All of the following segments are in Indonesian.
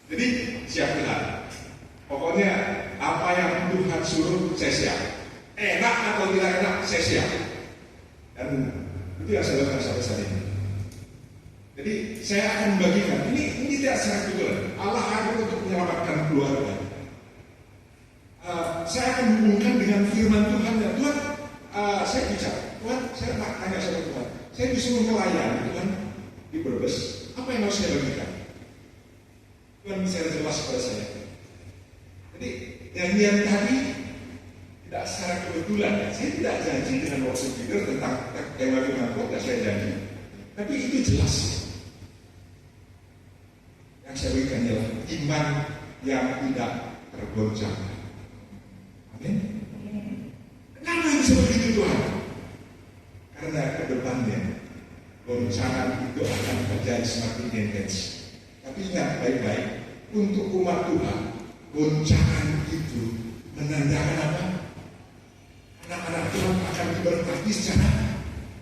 Jadi siap Tuhan. Pokoknya apa yang Tuhan suruh saya siap. Enak atau tidak enak saya siap. Dan itu yang saya lakukan sampai saat ini. Jadi saya akan membagikan. Ini tidak secara kebetulan. Allah hadir untuk menyelamatkan keluarga. Saya akan hubungkan dengan firman Tuhan. Ya Tuhan, saya bicara. Tuhan, saya tanya sama Tuhan. Saya disuruh melayani Tuhan di Brebes. Apa yang harus saya bagikan? Tuhan bicara jelas kepada saya. Jadi nyanyian tadi tidak secara kebetulan. Ya. Saya tidak janji dengan worship leader tentang tema firman Tuhan. Tidak saya janji. Tapi itu jelas. Yang saya berikan adalah iman yang tidak tergoncang. Amin. Kenapa bisa begitu Tuhan? Karena ke depannya goncangan itu akan terjadi semakin intens. Tapi ingat baik-baik, untuk umat Tuhan, goncangan itu menandakan apa? Anak-anak Tuhan akan diberkati secara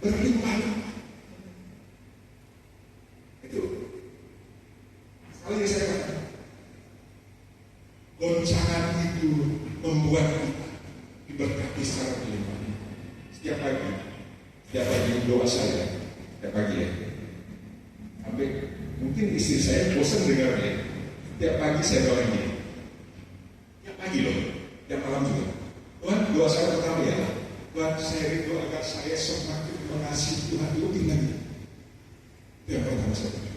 berlimpah-limpah. Itu sekali lagi saya katakan, goncangan itu membuat kita diberkati secara berlimpah-limpah. Setiap pagi doa saya, setiap pagi ya. Sampai mungkin istri saya bosan dengarnya. Tiap pagi saya doa ini. Tiap pagi loh, tiap malam juga. Tuhan, doa saya pertama ya. Tuhan, saya rindu agar saya semakin mengasihi Tuhan lebih lagi. Itu yang pertama saya doa.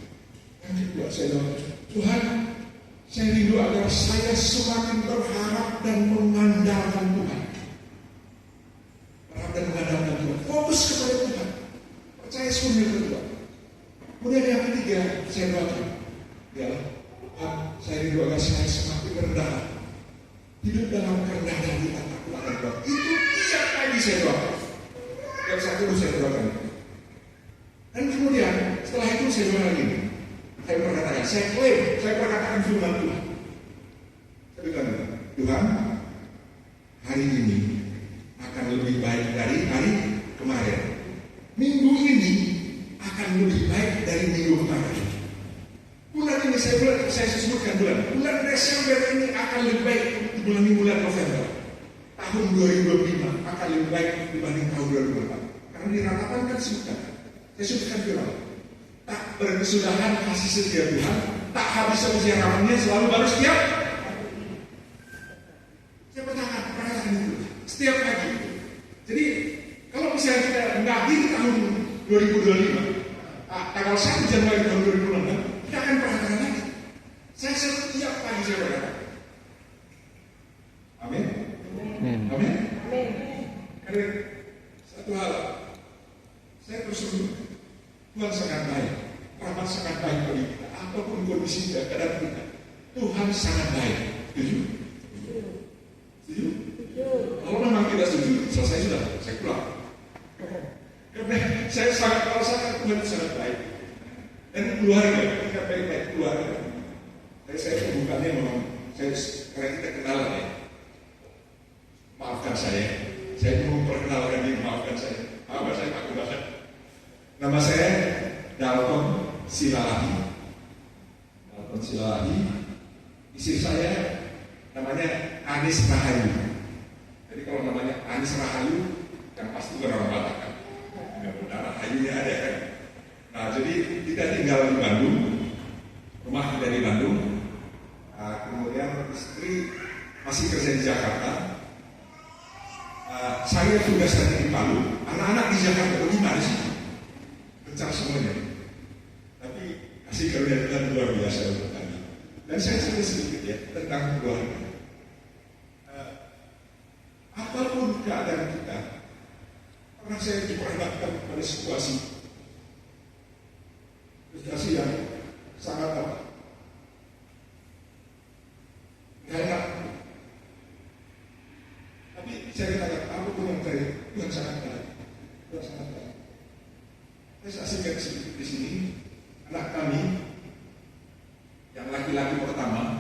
Yang kedua saya doa, Tuhan, saya rindu agar saya semakin berharap dan mengandalkan Tuhan. Berharap dan mengandalkan Tuhan. Fokus kepada Tuhan. Percaya sepenuhnya kepada Tuhan. Kemudian yang ketiga saya doakan, ya Tuhan, saya rindu agar saya semakin rendah, hidup dalam kerendahan di takut akan Tuhan. Itu tiap pagi saya doakan. Yang satu saya doakan. Dan kemudian setelah itu saya doakan ini. Saya berkatakan, saya klaim, saya berkatakan firman Tuhan. Saya bilang, Tuhan, hari ini akan lebih baik dari hari kemarin. Minggu ini akan lebih baik dari minggu kemarin. Bulan ini saya sebutkan bulan Desember ini akan lebih baik dibanding bulan November. Tahun 2025 akan lebih baik dibanding tahun 2024. Karena di ratapan kan sebutkan. Saya sebutkan firman. Tak berkesudahan kasih setia Tuhan, tak habis usia rahmatnya selalu baru setiap. Saya perhatikan itu setiap pagi. Jadi kalau misalnya kita mengakhiri tahun 2025, tanggal 1 Januari tahun 2026, kita akan perhatikan lagi. Saya setiap pagi saya berkata, amin. Amin. Karena satu hal, saya bersyukur Tuhan sangat baik, rahmat sangat baik bagi kita. Apapun kondisi keadaan kita, Tuhan sangat baik. Setuju? Setuju? Kalau memang tidak setuju, selesai sudah, saya pulang. Karena saya sangat merasakan Tuhan sangat baik. Dan keluarga, kita baik-baik keluarga. Saya pembukaannya memang, karena kita kenal ya. Maafkan saya mau memperkenalkan diri, maafkan saya. Maafkan saya takut banget. Nama saya Dalton Silalahi. Istri saya namanya Anis Rahayu. Jadi kalau namanya Anis Rahayu, yang pasti bukan orang Batak kan. Nggak Rahayunya ada kan. Nah jadi kita tinggal di Bandung, rumah kita di Bandung. Kemudian istri masih kerja di Jakarta. Saya tugasnya di Palu. Anak-anak di Jakarta bagaimana sih? Kencang semuanya. Tapi kasih karunia Tuhan luar biasa untuk kami. Dan saya cerita sedikit ya tentang keluarga. Apapun keadaan kita, pernah saya diperhadapkan pada situasi yang sangat nggak enak. Tapi saya katakan apapun yang terjadi, Tuhan sangat baik. Tuhan sangat baik. Saya saksikan sedikit di sini anak kami yang laki-laki pertama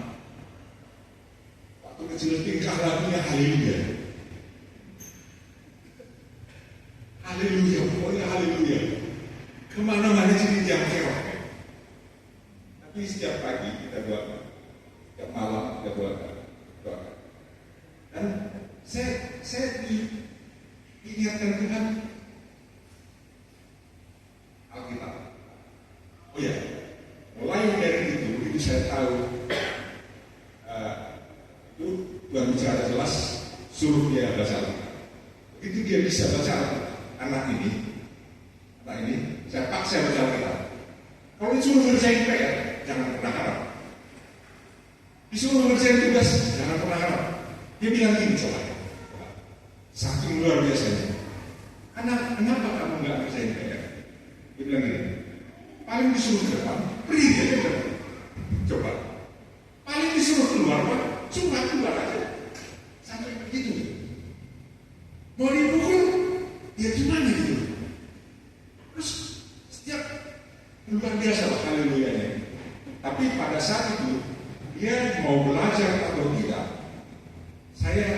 waktu kecil tingkah lakunya haleluya. Haleluya, pokoknya haleluya. Kemana-mana jadi jam kerok. Tapi setiap pagi kita doakan, doakan. Dan saya diingatkan Tuhan Alkitab. Oh ya, mulai dari itu saya tahu itu Tuhan bicara jelas, suruh dia baca Alkitab. Begitu dia bisa baca Alkitab, anak ini, saya paksa baca Alkitab. Kalau disuruh ngerjain PR, jangan pernah harap. Disuruh ngerjain tugas, jangan pernah harap. Dia bilang gini, coba. Saking luar biasanya. Anak, kenapa kamu nggak ngerjain PR? Dia bilang gini, paling disuruh ke depan, pergi dia ke depan. Coba. Paling disuruh keluar, Pak, cuma keluar aja. Sampai begitu. Mau dipukul, ya gimana gitu. Terus setiap luar biasa lah haleluyanya. Tapi pada saat itu dia mau belajar atau tidak, saya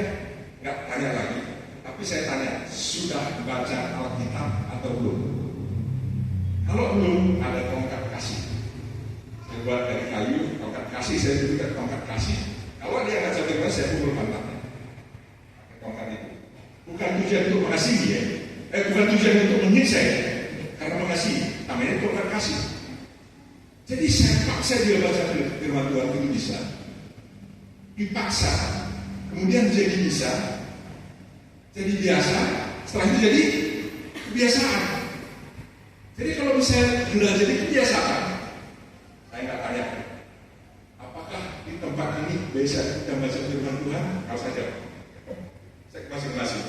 nggak tanya lagi. Tapi saya tanya, sudah baca Alkitab atau belum? Kalau belum, ada tongkat kasih. Saya buat dari kayu, tongkat kasih, saya berikan tongkat kasih. Kalau dia nggak catat, saya pukul pantatnya. Tongkat itu. Bukan tujuan untuk mengasihi ya. Bukan tujuan untuk menyiksa ya. Karena mengasihi, namanya tongkat kasih. Jadi saya paksa dia baca firman Tuhan itu bisa. Dipaksa. Kemudian jadi bisa. Jadi biasa. Setelah itu jadi kebiasaan. Jadi kalau misalnya sudah jadi kebiasaan, saya nggak tanya, apakah di tempat ini bisa kita baca firman Tuhan? Kalau saja, saya masing-masing.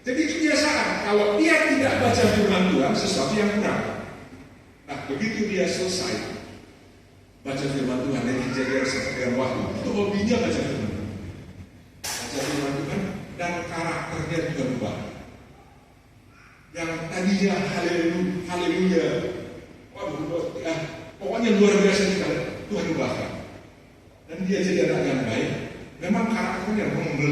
Jadi kebiasaan, kalau dia tidak baca firman Tuhan, sesuatu yang kurang. Nah, begitu dia selesai baca firman Tuhan, dari Kejadian sampai dengan Wahyu, itu hobinya baca firman Tuhan. Baca firman Tuhan dan karakternya juga berubah. Yang tadinya haleluya, pokoknya luar biasa sekali, Tuhan ubahkan. Dan dia jadi anak yang baik. Memang karakternya memang meledak.